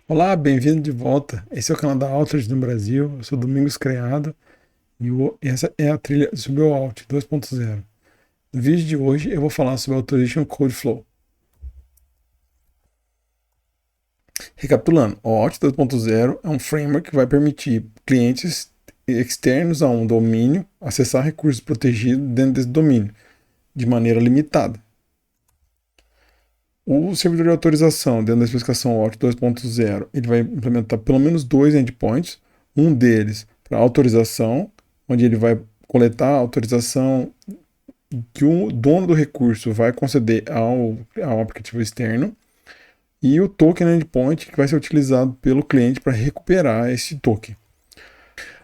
Olá, bem-vindo de volta. Esse é o canal da Altered no Brasil. Eu sou Domingos Creado e essa é a trilha sobre o Alt 2.0. No vídeo de hoje eu vou falar sobre o Authorization Code Flow. Recapitulando, o Alt 2.0 é um framework que vai permitir clientes externos a um domínio acessar recursos protegidos dentro desse domínio, de maneira limitada. O servidor de autorização, dentro da especificação Alt 2.0, ele vai implementar pelo menos dois endpoints, um deles para autorização, onde ele vai coletar a autorização que o dono do recurso vai conceder ao aplicativo externo, e o token endpoint que vai ser utilizado pelo cliente para recuperar esse token.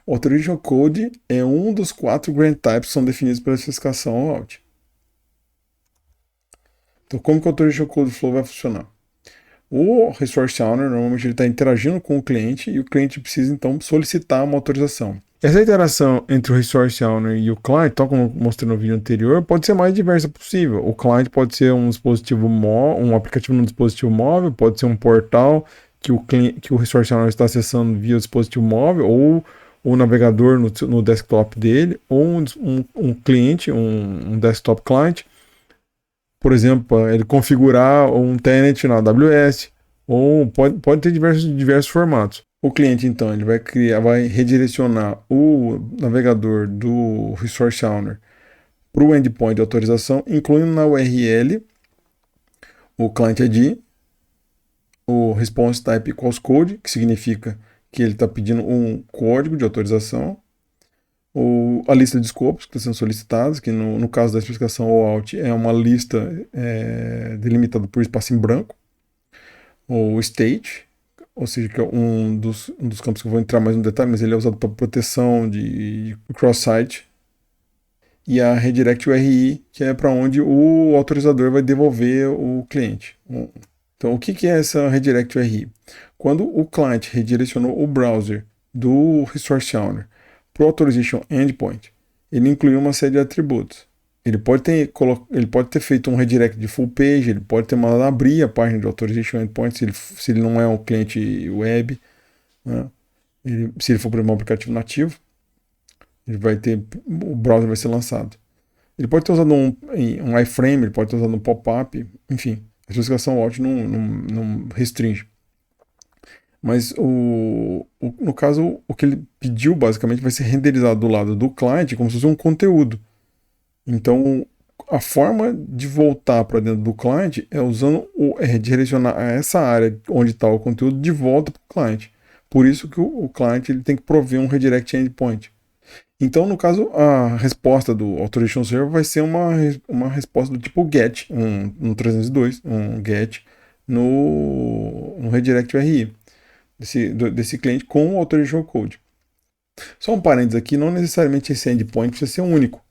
O Authorization Code é um dos 4 grant types que são definidos pela especificação Alt. Então, como que o Authorization Code Flow vai funcionar? O Resource Owner normalmente ele está interagindo com o cliente e o cliente precisa então solicitar uma autorização. Essa interação entre o Resource Owner e o client, tal como eu mostrei no vídeo anterior, pode ser mais diversa possível. O client pode ser um dispositivo um aplicativo no dispositivo móvel, pode ser um portal que o Resource Owner está acessando via o dispositivo móvel, ou o navegador no desktop dele, ou um cliente, um desktop client. Por exemplo, ele configurar um tenant na AWS, ou pode ter diversos formatos. O cliente, então, ele vai redirecionar o navegador do Resource Owner para o endpoint de autorização, incluindo na URL o client ID, o response type equals code, que significa que ele está pedindo um código de autorização, a lista de escopos que estão sendo solicitados, que no caso da especificação OAuth é uma lista delimitada por espaço em branco, o state, ou seja, que é um dos campos que eu vou entrar mais no detalhe, mas ele é usado para proteção de cross-site, e a redirect URI, que é para onde o autorizador vai devolver o cliente. Então, o que é essa redirect URI? Quando o client redirecionou o browser do Resource Owner para o Authorization Endpoint, ele incluiu uma série de atributos. Ele pode ter feito um redirect de full page, ele pode ter mandado abrir a página de Authorization Endpoint se ele não é um cliente web, né? Se ele for por um aplicativo nativo, o browser vai ser lançado. Ele pode ter usado um iframe, ele pode ter usado um pop-up, enfim, a especificação Alt não restringe. Mas no caso, o que ele pediu basicamente vai ser renderizado do lado do cliente como se fosse um conteúdo. Então, a forma de voltar para dentro do cliente é usando direcionar essa área onde está o conteúdo de volta para o cliente. Por isso que o cliente ele tem que prover um redirect endpoint. Então, no caso, a resposta do Authorization Server vai ser uma resposta do tipo GET, no 302, um GET no redirect URI desse cliente com o Authorization Code. Só um parênteses aqui, não necessariamente esse endpoint precisa ser único.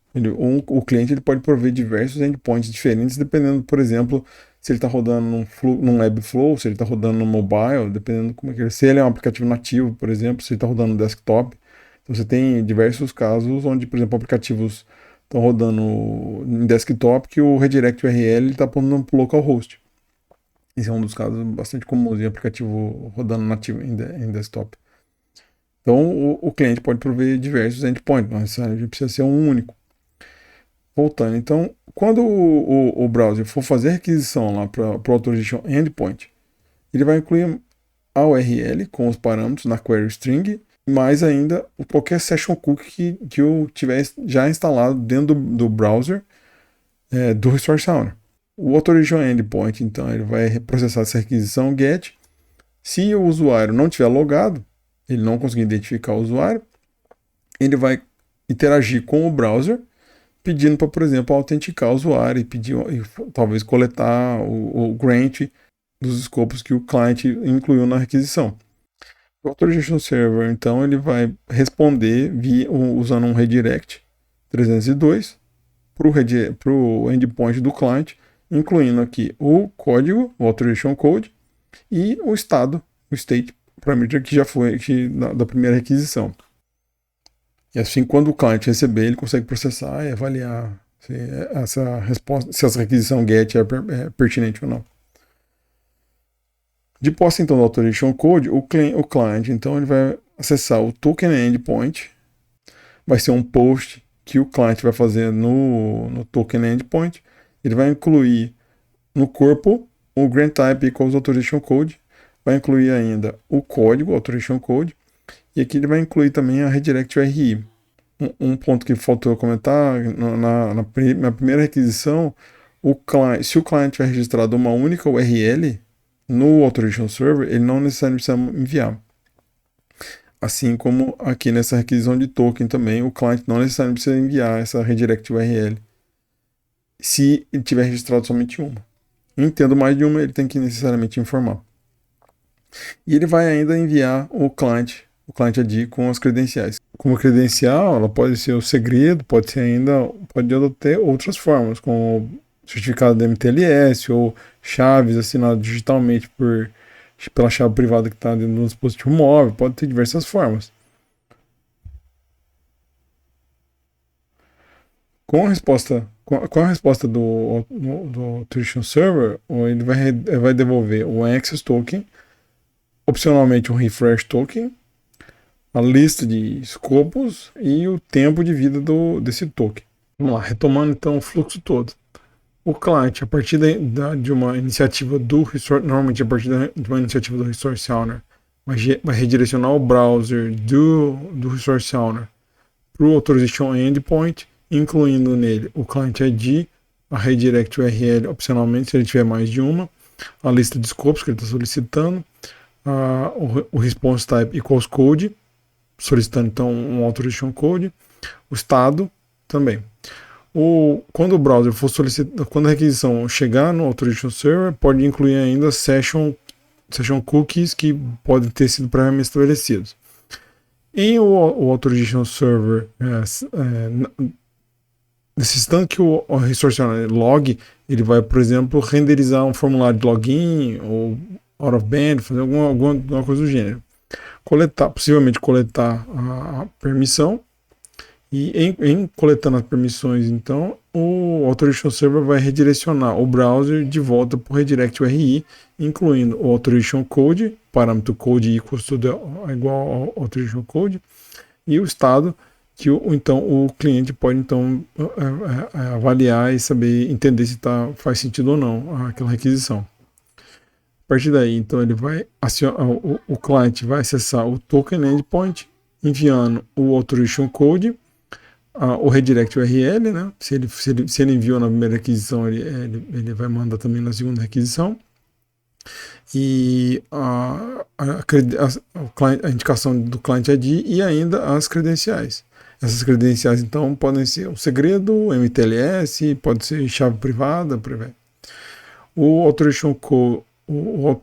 O cliente ele pode prover diversos endpoints diferentes, dependendo, por exemplo, se ele está rodando num Webflow, se ele está rodando no mobile, dependendo como é que ele, se ele é um aplicativo nativo, por exemplo, se ele está rodando no desktop. Então, você tem diversos casos onde, por exemplo, aplicativos estão rodando em desktop que o redirect URL está pondo para o localhost. Esse é um dos casos bastante comuns em aplicativo rodando nativo em desktop. Então, o cliente pode prover diversos endpoints, não necessariamente precisa ser um único. Voltando, então, quando o browser for fazer a requisição lá para o Authorization Endpoint, ele vai incluir a URL com os parâmetros na query string, mais ainda qualquer session cookie que eu tiver já instalado dentro do browser do Resource Owner. O Authorization Endpoint, então, ele vai processar essa requisição GET. Se o usuário não tiver logado, ele não conseguir identificar o usuário, ele vai interagir com o browser, pedindo para, por exemplo, autenticar o usuário e talvez coletar o grant dos escopos que o cliente incluiu na requisição. O Authorization Server, então, ele vai responder usando um redirect 302 para o endpoint do cliente, incluindo aqui o código, o Authorization Code, e o estado, o state parameter que já foi da primeira requisição. E assim, quando o cliente receber, ele consegue processar e avaliar se essa requisição GET é pertinente ou não. De posse então do Authorization Code, o client então ele vai acessar o token endpoint, vai ser um post que o client vai fazer no token endpoint, ele vai incluir no corpo o grant type equals authorization code, vai incluir ainda o código, authorization code, e aqui ele vai incluir também a redirect URI. Um ponto que faltou comentar, na primeira requisição, se o client tiver registrado uma única URL no authorization server, ele não necessariamente precisa enviar. Assim como aqui nessa requisição de token também, o client não necessariamente precisa enviar essa redirect URL se ele tiver registrado somente uma. Tendo mais de uma, ele tem que necessariamente informar. E ele vai ainda enviar o client ID com as credenciais. Como credencial, ela pode ser o segredo, pode ter outras formas, como certificado da MTLS ou chaves assinadas digitalmente pela chave privada que está dentro do dispositivo móvel, pode ter diversas formas. Com a resposta do Authorization Server, ele vai devolver o Access Token, opcionalmente um Refresh Token, a lista de escopos e o tempo de vida desse token. Vamos lá, retomando então o fluxo todo. O client, a partir de uma iniciativa normalmente a partir de uma iniciativa do Resource Owner, vai redirecionar o browser do Resource Owner para o Authorization Endpoint, incluindo nele o Client ID, a Redirect URL opcionalmente, se ele tiver mais de uma, a lista de escopos que ele está solicitando, o Response Type equals Code, solicitando então um Authorization Code, o estado também. Quando o browser for solicitar, quando a requisição chegar no Authorization Server, pode incluir ainda session cookies que podem ter sido previamente estabelecidos. Em o Authorization Server, necessitando que o Resource Owner log, ele vai, por exemplo, renderizar um formulário de login ou out of band, fazer alguma coisa do gênero. Possivelmente coletar a permissão, e em coletando as permissões, então, o Authorization Server vai redirecionar o browser de volta para o Redirect URI, incluindo o Authorization Code, parâmetro code equals to igual ao Authorization Code, e o estado que o cliente pode então avaliar e entender se faz sentido ou não aquela requisição. A partir daí, então, ele vai o cliente vai acessar o token endpoint, enviando o Authorization Code, o redirect URL, né? Se ele enviou na primeira requisição, ele vai mandar também na segunda requisição. E a indicação do Client ID e ainda as credenciais. Essas credenciais, então, podem ser um segredo, MTLS, pode ser chave privada, por aí. O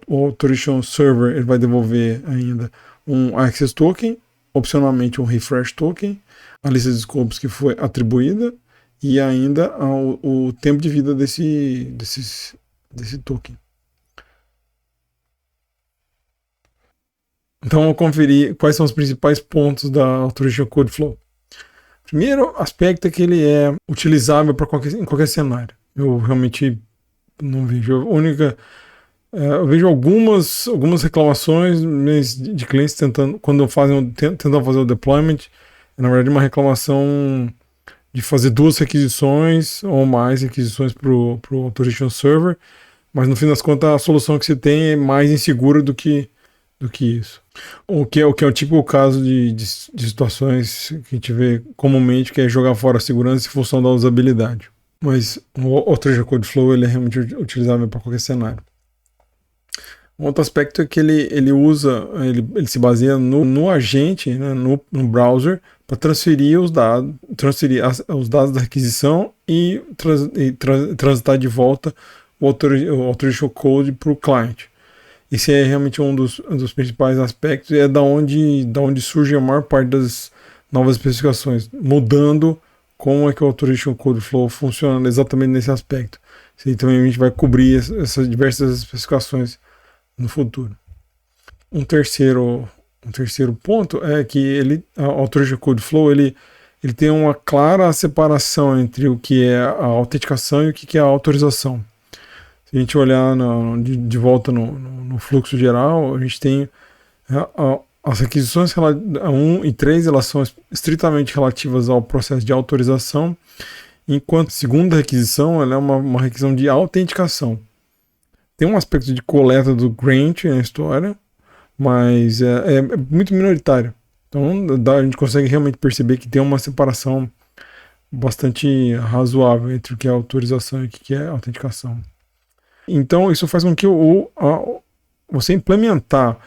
Authorization Server ele vai devolver ainda um Access Token, opcionalmente um Refresh Token, a lista de escopos que foi atribuída e ainda o tempo de vida desse token. Então, vamos conferir quais são os principais pontos da Authorization Code Flow. Primeiro aspecto é que ele é utilizável em qualquer cenário. Eu realmente não vejo eu vejo algumas reclamações de clientes quando tentam fazer o deployment. É, na verdade, uma reclamação de fazer 2 requisições ou mais requisições para o Authorization Server, mas no fim das contas a solução que se tem é mais insegura do que isso. O que é o típico caso de situações que a gente vê comumente, que é jogar fora a segurança em função da usabilidade. Mas o Authorization Code Flow ele é realmente utilizável para qualquer cenário. Um outro aspecto é que ele se baseia no agente, né, no browser, para transferir os dados da requisição e transitar de volta o Authorization Code para o client. Esse é realmente um dos principais aspectos, é da onde surge a maior parte das novas especificações, mudando como é que o Authorization Code Flow funciona exatamente nesse aspecto. Então a gente vai cobrir essas diversas especificações no futuro. Um terceiro ponto é que o Authorization Code Flow ele tem uma clara separação entre o que é a autenticação e o que é a autorização. Se a gente olhar de volta no fluxo geral, a gente tem as requisições 1 e 3, elas são estritamente relativas ao processo de autorização, enquanto a segunda requisição ela é uma requisição de autenticação. Tem um aspecto de coleta do grant na história, mas é muito minoritário. Então a gente consegue realmente perceber que tem uma separação bastante razoável entre o que é autorização e o que é autenticação. Então isso faz com que você implementar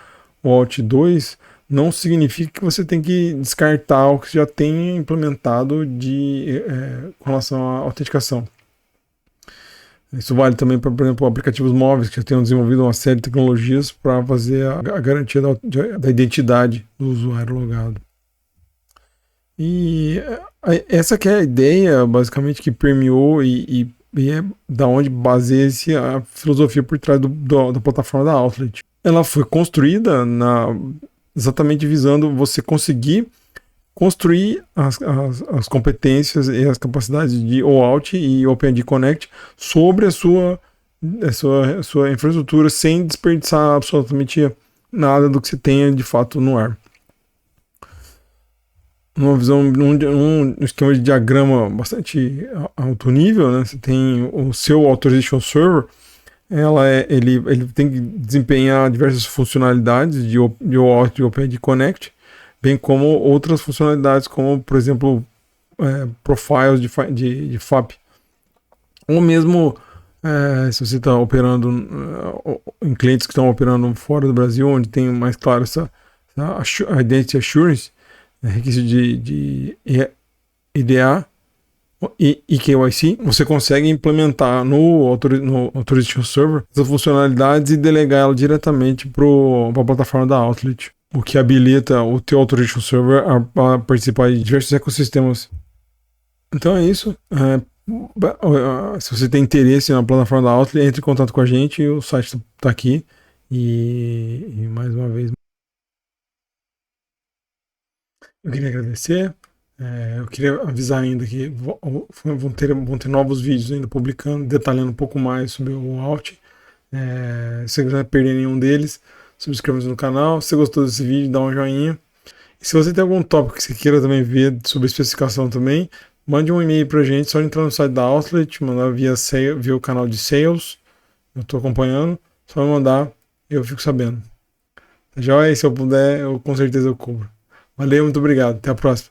o Alt 2 não significa que você tem que descartar o que você já tem implementado com relação à autenticação. Isso vale também para, por exemplo, aplicativos móveis que já tenham desenvolvido uma série de tecnologias para fazer a garantia da identidade do usuário logado. E essa que é a ideia, basicamente, que permeou e é da onde baseia-se a filosofia por trás da plataforma da Outlet. Ela foi construída exatamente visando você conseguir construir as competências e as capacidades de OAuth e OpenID Connect sobre a sua infraestrutura sem desperdiçar absolutamente nada do que você tenha de fato no ar. Uma visão, um esquema de diagrama bastante alto nível, né? Você tem o seu Authorization Server, ele tem que desempenhar diversas funcionalidades de OAuth e OpenID Connect, bem como outras funcionalidades, como, por exemplo, profiles de FAP. Ou mesmo, se você está operando em clientes que estão operando fora do Brasil, onde tem mais claro essa Identity Assurance, requisito de IDA e KYC, você consegue implementar no Authorization Server essas funcionalidades e delegar ela diretamente para a plataforma da Outlet, o que habilita o teu Authorization Server a participar de diversos ecossistemas. Então é isso. Se você tem interesse na plataforma da Outlet, entre em contato com a gente, o site está aqui. E mais uma vez, eu queria agradecer. Eu queria avisar ainda que vão ter novos vídeos ainda publicando, detalhando um pouco mais sobre o OAuth. Se você não vai perder nenhum deles, subscreva-se no canal. Se você gostou desse vídeo, dá um joinha. E se você tem algum tópico que você queira também ver sobre especificação também, mande um e-mail pra gente, só entrar no site da Outlet, mandar via o canal de Sales. Eu estou acompanhando, só me mandar, eu fico sabendo. Já se eu puder, com certeza eu cubro. Valeu, muito obrigado. Até a próxima.